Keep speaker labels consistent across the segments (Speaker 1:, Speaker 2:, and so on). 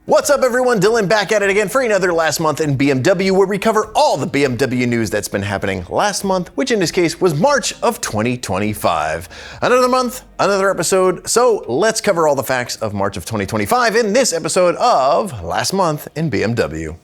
Speaker 1: What's up everyone, Dylan back at it again for another Last Month in BMW, where we cover all the BMW news that's been happening last month, which in this case was March of 2025. Another month, another episode, so let's cover all the facts of March of 2025 in this episode of Last Month in BMW.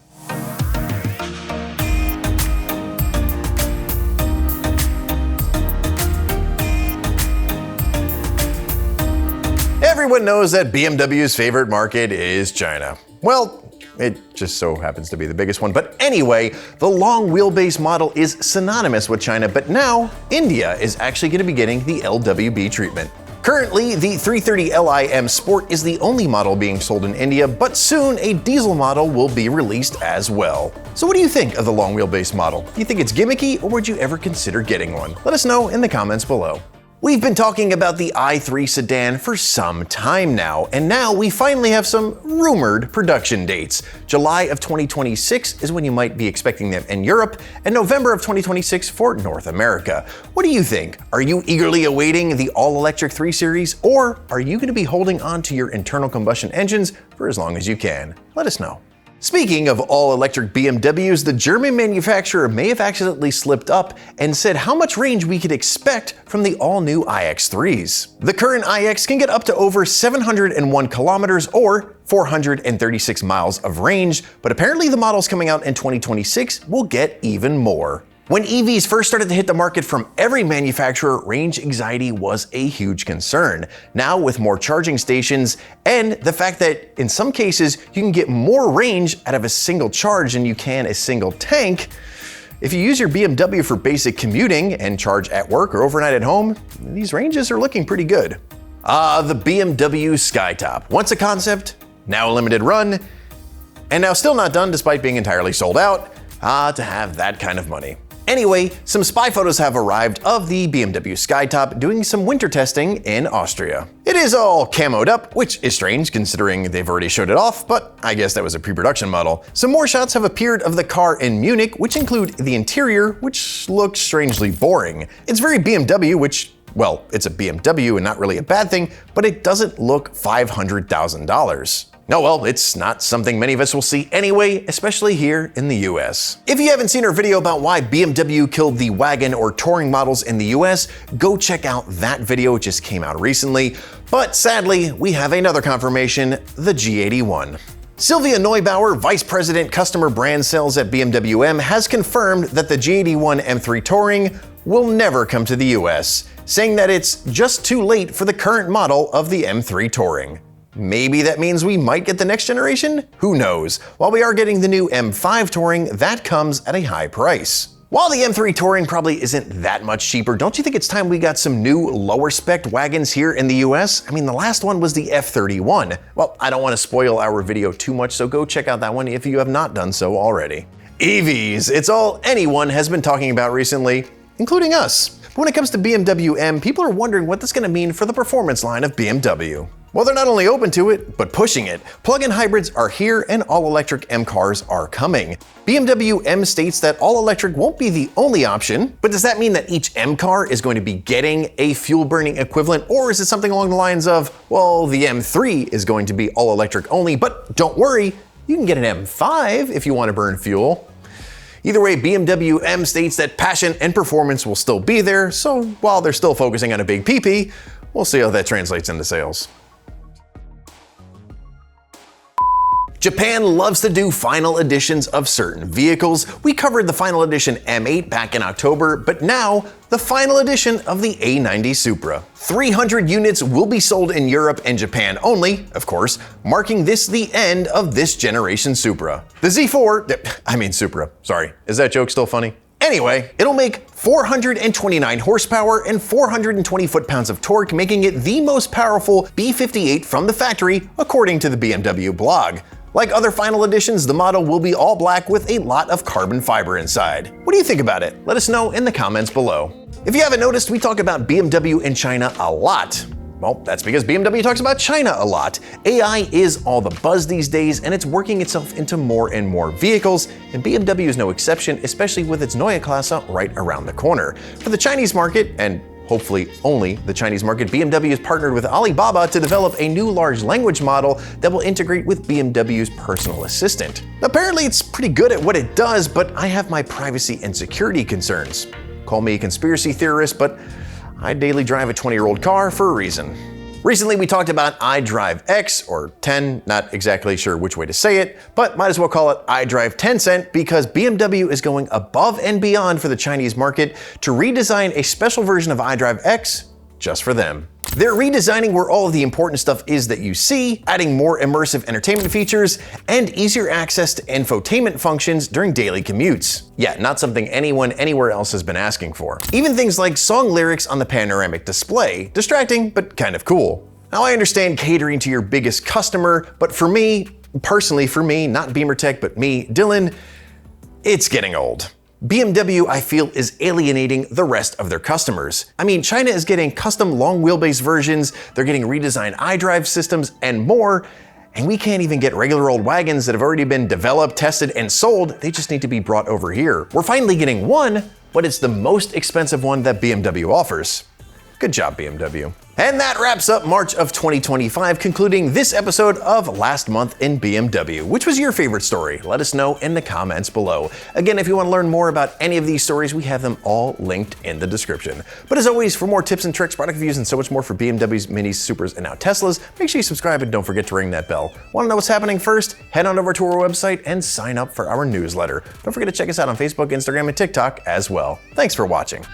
Speaker 1: Everyone knows that BMW's favorite market is China. Well, it just so happens to be the biggest one. But anyway, the long wheelbase model is synonymous with China, but now India is actually going to be getting the LWB treatment. Currently, the 330 Li M Sport is the only model being sold in India, but soon a diesel model will be released as well. So what do you think of the long wheelbase model? Do you think it's gimmicky, or would you ever consider getting one? Let us know in the comments below. We've been talking about the i3 sedan for some time now, and now we finally have some rumored production dates. July of 2026 is when you might be expecting them in Europe, and November of 2026 for North America. What do you think? Are you eagerly awaiting the all-electric 3 Series, or are you going to be holding on to your internal combustion engines for as long as you can? Let us know. Speaking of all-electric BMWs, the German manufacturer may have accidentally slipped up and said how much range we could expect from the all-new iX3s. The current iX can get up to over 701 kilometers or 436 miles of range, but apparently the models coming out in 2026 will get even more. When EVs first started to hit the market from every manufacturer, range anxiety was a huge concern. Now, with more charging stations and the fact that in some cases you can get more range out of a single charge than you can a single tank, if you use your BMW for basic commuting and charge at work or overnight at home, these ranges are looking pretty good. The BMW Skytop. Once a concept, now a limited run, and now still not done despite being entirely sold out. To have that kind of money. Anyway, some spy photos have arrived of the BMW Skytop doing some winter testing in Austria. It is all camoed up, which is strange considering they've already showed it off, but I guess that was a pre-production model. Some more shots have appeared of the car in Munich, which include the interior, which looks strangely boring. It's very BMW, which, well, it's a BMW and not really a bad thing, but it doesn't look $500,000. No, well, it's not something many of us will see anyway, especially here in the US. If you haven't seen our video about why BMW killed the wagon or touring models in the US, go check out that video, it just came out recently. But sadly, we have another confirmation, the G81. Sylvia Neubauer, Vice President Customer Brand Sales at BMW M, has confirmed that the G81 M3 Touring will never come to the US, saying that it's just too late for the current model of the M3 Touring. Maybe that means we might get the next generation? Who knows? While we are getting the new M5 Touring, that comes at a high price. While the M3 Touring probably isn't that much cheaper, don't you think it's time we got some new lower spec wagons here in the US? I mean, the last one was the F31. Well, I don't want to spoil our video too much, so go check out that one if you have not done so already. EVs, it's all anyone has been talking about recently, including us. But when it comes to BMW M, people are wondering what that's going to mean for the performance line of BMW. Well, they're not only open to it, but pushing it. Plug-in hybrids are here and all-electric M cars are coming. BMW M states that all-electric won't be the only option, but does that mean that each M car is going to be getting a fuel-burning equivalent, or is it something along the lines of, well, the M3 is going to be all-electric only, but don't worry, you can get an M5 if you want to burn fuel. Either way, BMW M states that passion and performance will still be there, so while they're still focusing on a big PP, we'll see how that translates into sales. Japan loves to do final editions of certain vehicles. We covered the final edition M8 back in October, but now the final edition of the A90 Supra. 300 units will be sold in Europe and Japan only, of course, marking this the end of this generation Supra. The Supra, sorry. Is that joke still funny? Anyway, it'll make 429 horsepower and 420 foot-pounds of torque, making it the most powerful B58 from the factory, according to the BMW blog. Like other final editions, the model will be all black with a lot of carbon fiber inside. What do you think about it? Let us know in the comments below. If you haven't noticed, we talk about BMW in China a lot. Well, that's because BMW talks about China a lot. AI is all the buzz these days, and it's working itself into more and more vehicles, and BMW is no exception, especially with its Neue Klasse right around the corner. For the Chinese market, and hopefully only the Chinese market, BMW has partnered with Alibaba to develop a new large language model that will integrate with BMW's personal assistant. Apparently it's pretty good at what it does, but I have my privacy and security concerns. Call me a conspiracy theorist, but I daily drive a 20-year-old car for a reason. Recently, we talked about iDrive X, or 10, not exactly sure which way to say it, but might as well call it iDrive Tencent because BMW is going above and beyond for the Chinese market to redesign a special version of iDrive X just for them. They're redesigning where all of the important stuff is that you see, adding more immersive entertainment features, and easier access to infotainment functions during daily commutes. Yeah, not something anyone anywhere else has been asking for. Even things like song lyrics on the panoramic display, distracting but kind of cool. Now I understand catering to your biggest customer, but for me, personally for me, not Beamer Tech, but me, Dylan, it's getting old. BMW, I feel, is alienating the rest of their customers. I mean, China is getting custom long wheelbase versions, they're getting redesigned iDrive systems, and more, and we can't even get regular old wagons that have already been developed, tested, and sold. They just need to be brought over here. We're finally getting one, but it's the most expensive one that BMW offers. Good job, BMW. And that wraps up March of 2025, concluding this episode of Last Month in BMW. Which was your favorite story? Let us know in the comments below. Again, if you want to learn more about any of these stories, we have them all linked in the description. But as always, for more tips and tricks, product reviews, and so much more for BMWs, Minis, Supras, and now Teslas, make sure you subscribe and don't forget to ring that bell. Want to know what's happening first? Head on over to our website and sign up for our newsletter. Don't forget to check us out on Facebook, Instagram, and TikTok as well. Thanks for watching.